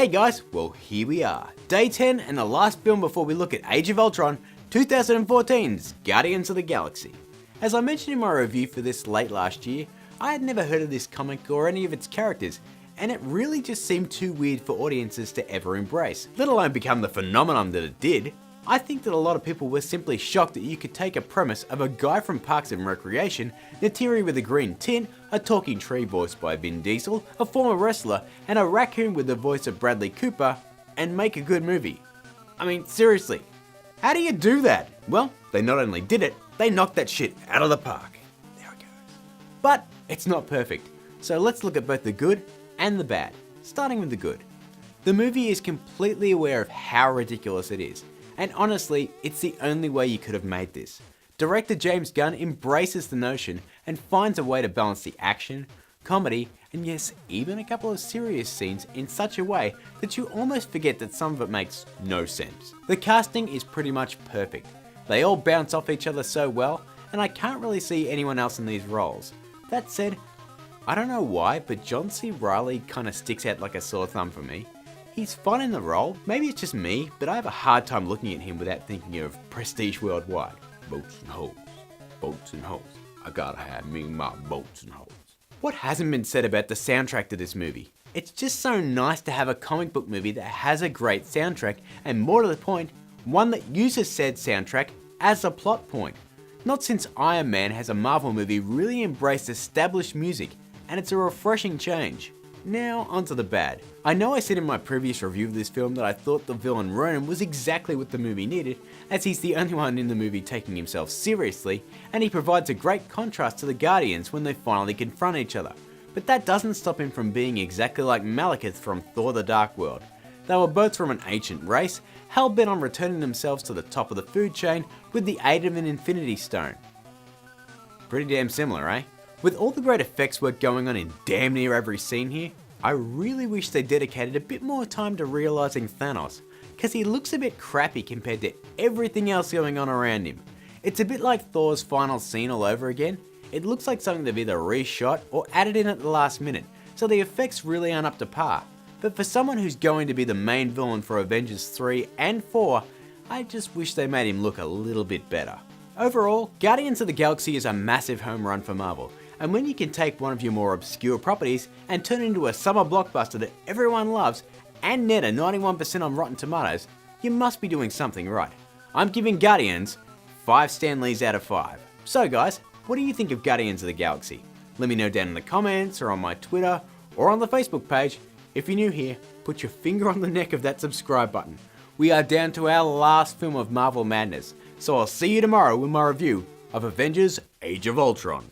Hey guys, well here we are, day 10 and the last film before we look at Age of Ultron 2014's Guardians of the Galaxy. As I mentioned in my review for this late last year, I had never heard of this comic or any of its characters, and it really just seemed too weird for audiences to ever embrace, let alone become the phenomenon that it did. I think that a lot of people were simply shocked that you could take a premise of a guy from Parks and Recreation, Neytiri with a green tint, a talking tree voiced by Vin Diesel, a former wrestler, and a raccoon with the voice of Bradley Cooper, and make a good movie. I mean, seriously, how do you do that? Well, they not only did it, they knocked that shit out of the park. There it goes. But it's not perfect, so let's look at both the good and the bad, starting with the good. The movie is completely aware of how ridiculous it is. And honestly, it's the only way you could have made this. Director James Gunn embraces the notion and finds a way to balance the action, comedy, and yes, even a couple of serious scenes in such a way that you almost forget that some of it makes no sense. The casting is pretty much perfect. They all bounce off each other so well, and I can't really see anyone else in these roles. That said, I don't know why, but John C. Reilly kinda sticks out like a sore thumb for me. He's fun in the role, maybe it's just me, but I have a hard time looking at him without thinking of prestige worldwide. Boats and hoes, boats and hoes, I gotta have me my boats and hoes. What hasn't been said about the soundtrack to this movie? It's just so nice to have a comic book movie that has a great soundtrack, and more to the point, one that uses said soundtrack as a plot point. Not since Iron Man has a Marvel movie really embraced established music, and it's a refreshing change. Now onto the bad. I know I said in my previous review of this film that I thought the villain Ronan was exactly what the movie needed, as he's the only one in the movie taking himself seriously, and he provides a great contrast to the Guardians when they finally confront each other. But that doesn't stop him from being exactly like Malekith from Thor: The Dark World. They were both from an ancient race, hell-bent on returning themselves to the top of the food chain with the aid of an Infinity Stone. Pretty damn similar, eh? With all the great effects work going on in damn near every scene here, I really wish they dedicated a bit more time to realising Thanos, cause he looks a bit crappy compared to everything else going on around him. It's a bit like Thor's final scene all over again. It looks like something they've either reshot or added in at the last minute, so the effects really aren't up to par. But for someone who's going to be the main villain for Avengers 3 and 4, I just wish they made him look a little bit better. Overall, Guardians of the Galaxy is a massive home run for Marvel. And when you can take one of your more obscure properties and turn it into a summer blockbuster that everyone loves and net a 91% on Rotten Tomatoes, you must be doing something right. I'm giving Guardians 5 Stanleys out of 5. So guys, what do you think of Guardians of the Galaxy? Let me know down in the comments or on my Twitter or on the Facebook page. If you're new here, put your finger on the neck of that subscribe button. We are down to our last film of Marvel Madness, so I'll see you tomorrow with my review of Avengers: Age of Ultron.